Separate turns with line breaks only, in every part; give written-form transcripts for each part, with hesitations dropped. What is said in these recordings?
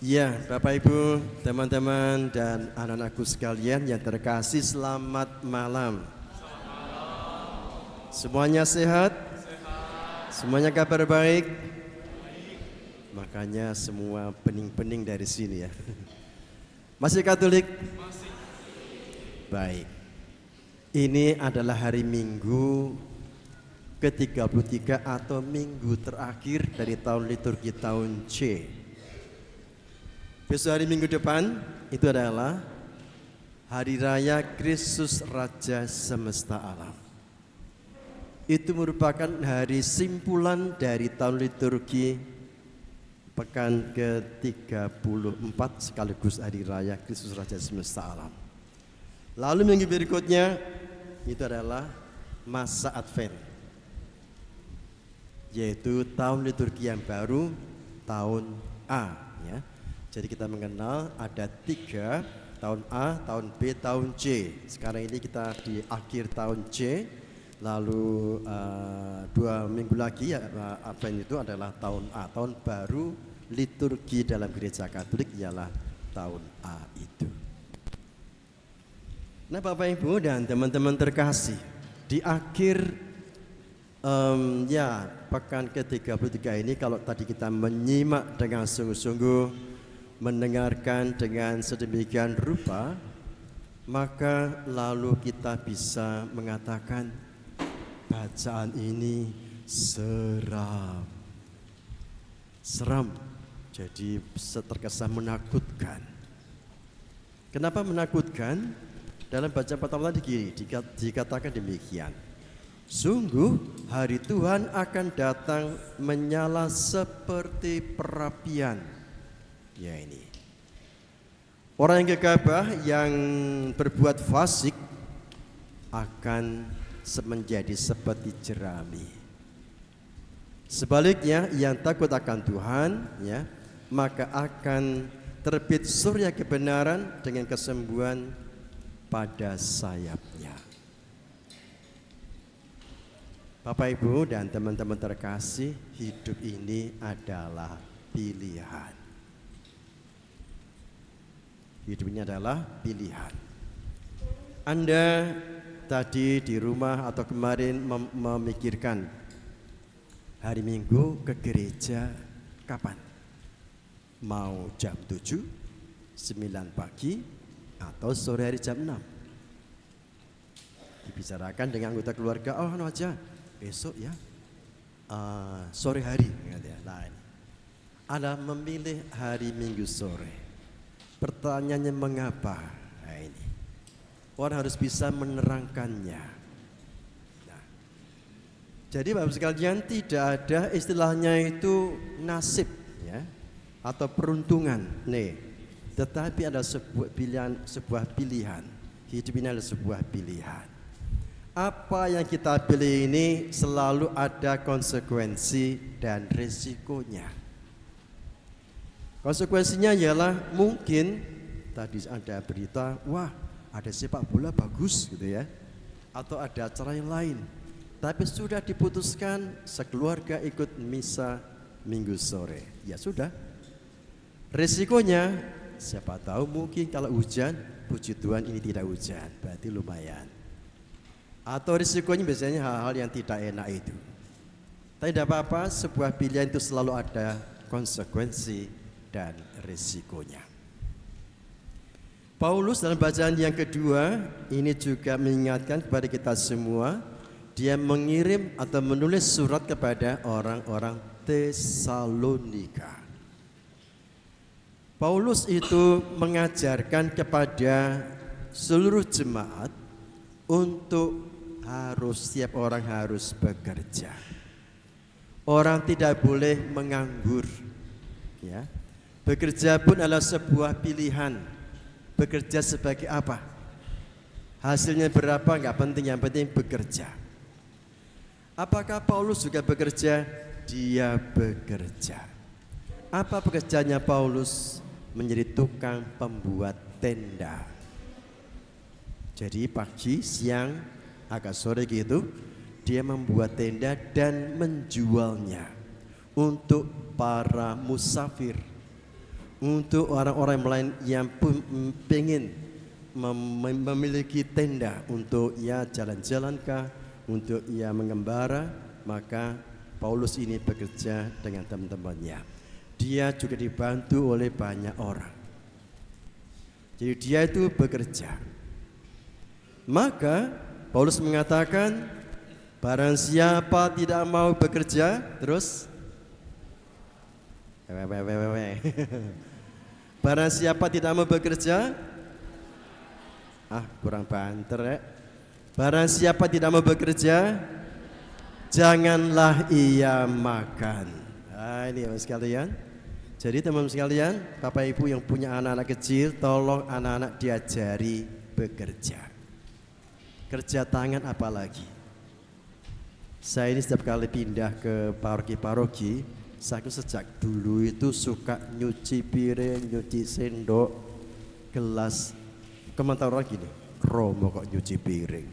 Ya, Bapak Ibu, teman-teman dan anak-anakku sekalian yang terkasih, selamat malam. Semuanya sehat? Semuanya kabar baik? Makanya semua pening-pening dari sini ya. Masih Katolik? Baik. Ini adalah hari Minggu ke-33 atau minggu terakhir dari tahun liturgi tahun C. Besok hari Minggu depan itu adalah Hari Raya Kristus Raja Semesta Alam. Itu merupakan hari simpulan dari tahun liturgi pekan ke-34 sekaligus Hari Raya Kristus Raja Semesta Alam. Lalu minggu berikutnya itu adalah masa Advent, yaitu tahun liturgi yang baru, tahun A ya. Jadi kita mengenal ada 3, tahun A, tahun B, tahun C. Sekarang ini kita di akhir tahun C, lalu 2 minggu lagi ya, Advent itu adalah tahun A, tahun baru liturgi dalam gereja Katolik ialah tahun A itu. Nah Bapak Ibu dan teman-teman terkasih, di akhir pekan ke-33 ini kalau tadi kita menyimak dengan sungguh-sungguh, mendengarkan dengan sedemikian rupa, maka lalu kita bisa mengatakan bacaan ini seram. Seram, jadi terkesan menakutkan. Kenapa menakutkan? Dalam bacaan pertama tadi dikatakan demikian. Sungguh hari Tuhan akan datang menyala seperti perapian. Ya ini orang yang gegabah yang berbuat fasik akan menjadi seperti jerami. Sebaliknya yang takut akan Tuhan ya, maka akan terbit surya kebenaran dengan kesembuhan pada sayapnya. Bapak Ibu dan teman-teman terkasih, hidup ini adalah pilihan. Hidup ini adalah pilihan. Anda tadi di rumah atau kemarin memikirkan hari Minggu ke gereja kapan? Mau jam 7, 9 pagi atau sore hari jam 6? Dibicarakan dengan anggota keluarga, oh aja besok ya, sore hari. Nah, Anda memilih hari Minggu sore. Pertanyaannya mengapa? Nah ini orang harus bisa menerangkannya. Nah, jadi Bapak sekalian, tidak ada istilahnya itu nasib ya, atau peruntungan nih, tetapi ada sebuah pilihan. Hidup ini adalah sebuah pilihan. Apa yang kita pilih ini selalu ada konsekuensi dan risikonya. Konsekuensinya ialah mungkin tadi ada berita, wah ada sepak bola bagus gitu ya, atau ada acara yang lain, tapi sudah diputuskan sekeluarga ikut misa Minggu sore, ya sudah. Risikonya siapa tahu mungkin kalau hujan, puji Tuhan ini tidak hujan, berarti lumayan. Atau risikonya biasanya hal-hal yang tidak enak itu. Tapi tidak apa-apa, sebuah pilihan itu selalu ada konsekuensi dan risikonya. Paulus dalam bacaan yang kedua ini juga mengingatkan kepada kita semua. Dia mengirim atau menulis surat kepada orang-orang Tesalonika. Paulus itu mengajarkan kepada seluruh jemaat untuk setiap orang harus bekerja. Orang tidak boleh menganggur ya. Bekerja pun adalah sebuah pilihan. Bekerja sebagai apa? Hasilnya berapa enggak penting, yang penting bekerja. Apakah Paulus juga bekerja? Dia bekerja. Apa pekerjaannya Paulus? Menjadi tukang pembuat tenda. Jadi pagi, siang, agak sore gitu, dia membuat tenda dan menjualnya untuk para musafir, untuk orang-orang lain yang pengen memiliki tenda untuk ia jalan-jalan kah, untuk ia mengembara, maka Paulus ini bekerja dengan teman-temannya. Dia juga dibantu oleh banyak orang. Jadi dia itu bekerja. Maka Paulus mengatakan, barang siapa tidak mau bekerja, terus barang siapa tidak mau bekerja, kurang banter ya. Barang siapa tidak mau bekerja, janganlah ia makan. Ini teman sekalian. Jadi teman-teman sekalian, Bapak Ibu yang punya anak-anak kecil, tolong anak-anak diajari bekerja. Kerja tangan apalagi. Saya ini setiap kali pindah ke paroki-paroki, saya sejak dulu itu suka nyuci piring, nyuci sendok, gelas. Komentar orang gini, Romo kok nyuci piring,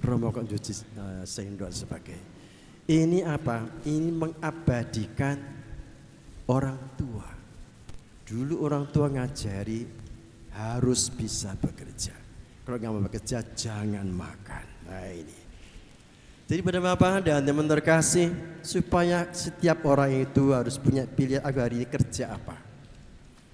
Romo kok nyuci sendok dan sebagainya. Ini apa? Ini mengabadikan orang tua. Dulu orang tua ngajari harus bisa bekerja. Kalau nggak mau bekerja jangan makan. Nah ini. Jadi pada Bapak dan teman terkasih, supaya setiap orang itu harus punya pilihan agar hari ini kerja apa.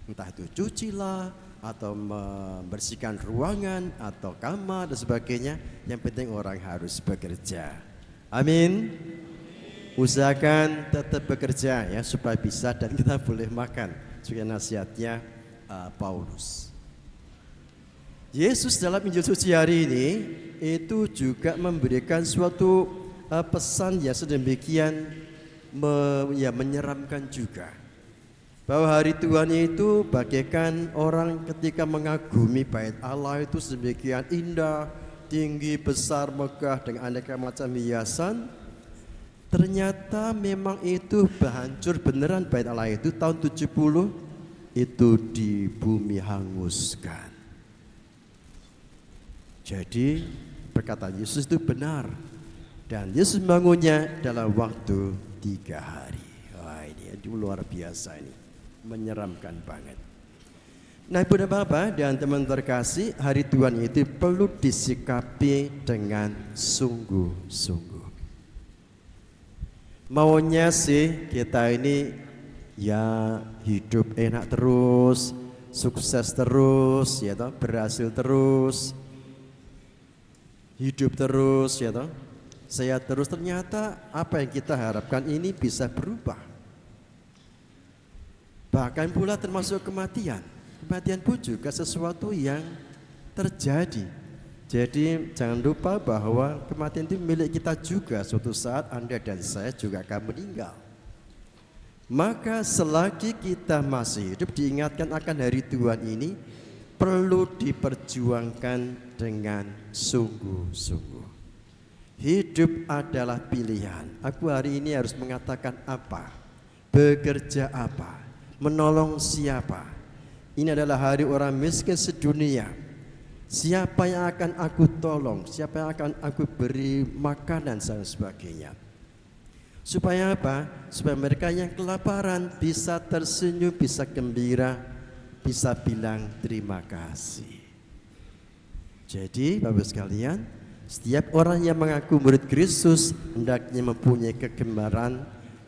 Entah itu cucilah, atau membersihkan ruangan, atau kamar dan sebagainya. Yang penting orang harus bekerja. Amin. Usahakan tetap bekerja ya, supaya bisa dan kita boleh makan. Juga nasihatnya Paulus. Yesus dalam Injil Suci hari ini itu juga memberikan suatu pesan yang sedemikian menyeramkan juga, bahwa hari Tuhan itu bagaikan orang ketika mengagumi bait Allah itu sedemikian indah, tinggi, besar, megah dengan aneka macam hiasan. Ternyata memang itu hancur beneran bait Allah itu tahun 70 itu di bumi hanguskan. Jadi perkataan Yesus itu benar, dan Yesus membangunnya dalam waktu 3 hari. Wah ini luar biasa, ini menyeramkan banget. Nah Ibu dan Bapak dan teman terkasih, hari Tuhan itu perlu disikapi dengan sungguh-sungguh. Maunya sih kita ini ya hidup enak terus, sukses terus, ya toh, berhasil terus, hidup terus, ya toh, sehat terus. Ternyata apa yang kita harapkan ini bisa berubah. Bahkan pula termasuk kematian. Kematian pun juga sesuatu yang terjadi. Jadi jangan lupa bahwa kematian itu milik kita juga. Suatu saat Anda dan saya juga akan meninggal. Maka selagi kita masih hidup, diingatkan akan hari Tuhan ini perlu diperjuangkan dengan sungguh-sungguh. Hidup adalah pilihan. Aku hari ini harus mengatakan apa? Bekerja apa? Menolong siapa? Ini adalah hari orang miskin sedunia. Siapa yang akan aku tolong? Siapa yang akan aku beri makanan dan sebagainya? Supaya apa? Supaya mereka yang kelaparan bisa tersenyum, bisa gembira, bisa bilang terima kasih. Jadi Bapak sekalian, setiap orang yang mengaku murid Kristus hendaknya mempunyai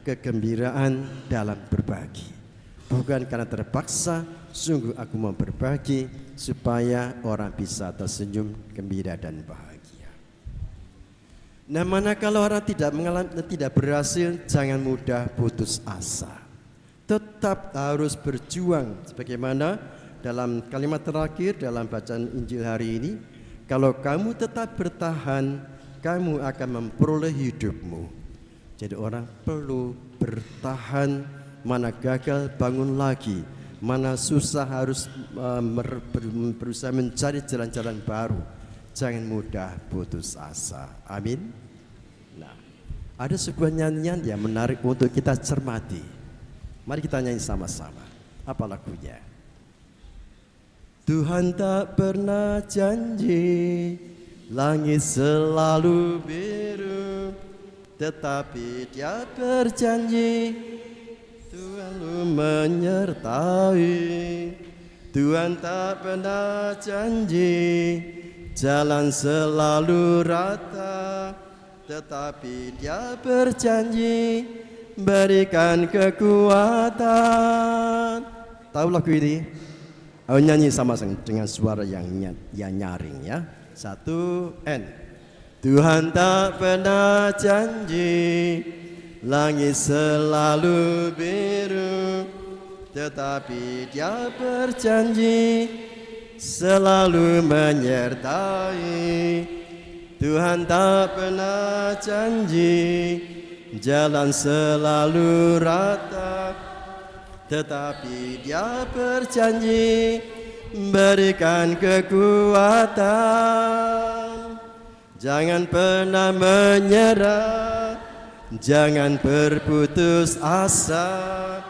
kegembiraan dalam berbagi. Bukan karena terpaksa, sungguh aku mau berbagi supaya orang bisa tersenyum, gembira dan bahagia. Nah, manakala orang tidak berhasil, jangan mudah putus asa. Tetap harus berjuang, sebagaimana dalam kalimat terakhir dalam bacaan Injil hari ini, kalau kamu tetap bertahan, kamu akan memperoleh hidupmu. Jadi orang perlu bertahan. Mana gagal bangun lagi, mana susah harus berusaha mencari jalan-jalan baru. Jangan mudah putus asa. Amin. Nah, ada sebuah nyanyian yang menarik untuk kita cermati. Mari kita nyanyi sama-sama. Apa lagunya? Tuhan tak pernah janji langit selalu biru, tetapi Dia berjanji Tuhan menyertai. Tuhan tak pernah janji jalan selalu rata, tetapi Dia berjanji berikan kekuatan. Tahu lagu ini? Oh, nyanyi sama-sama dengan suara yang nyaring ya. 1 N. Tuhan tak pernah janji langit selalu biru, tetapi Dia berjanji selalu menyertai. Tuhan tak pernah janji jalan selalu rata, tetapi Dia berjanji berikan kekuatan. Jangan pernah menyerah, jangan berputus asa.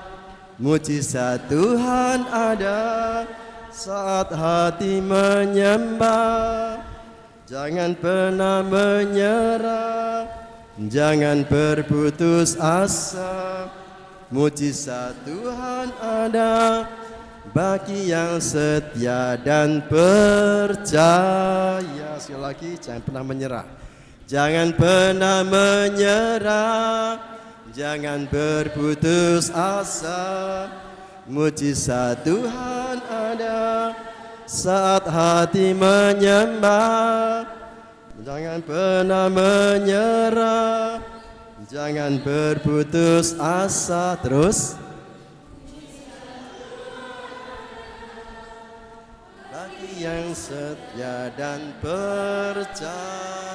Mujizat Tuhan ada saat hati menyembah. Jangan pernah menyerah, jangan berputus asa. Mujizat Tuhan ada bagi yang setia dan percaya. Sekali lagi, jangan pernah menyerah. Jangan pernah menyerah, jangan berputus asa. Mujizat Tuhan ada saat hati menyembah. Jangan pernah menyerah, jangan berputus asa. Terus, bagi yang setia dan percaya.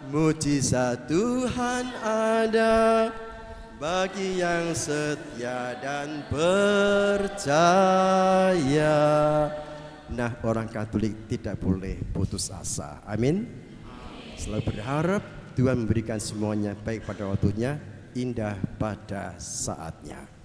Mujizat Tuhan ada bagi yang setia dan percaya. Nah, orang Katolik tidak boleh putus asa. Amin. Selalu berharap Tuhan memberikan semuanya baik pada waktunya, indah pada saatnya.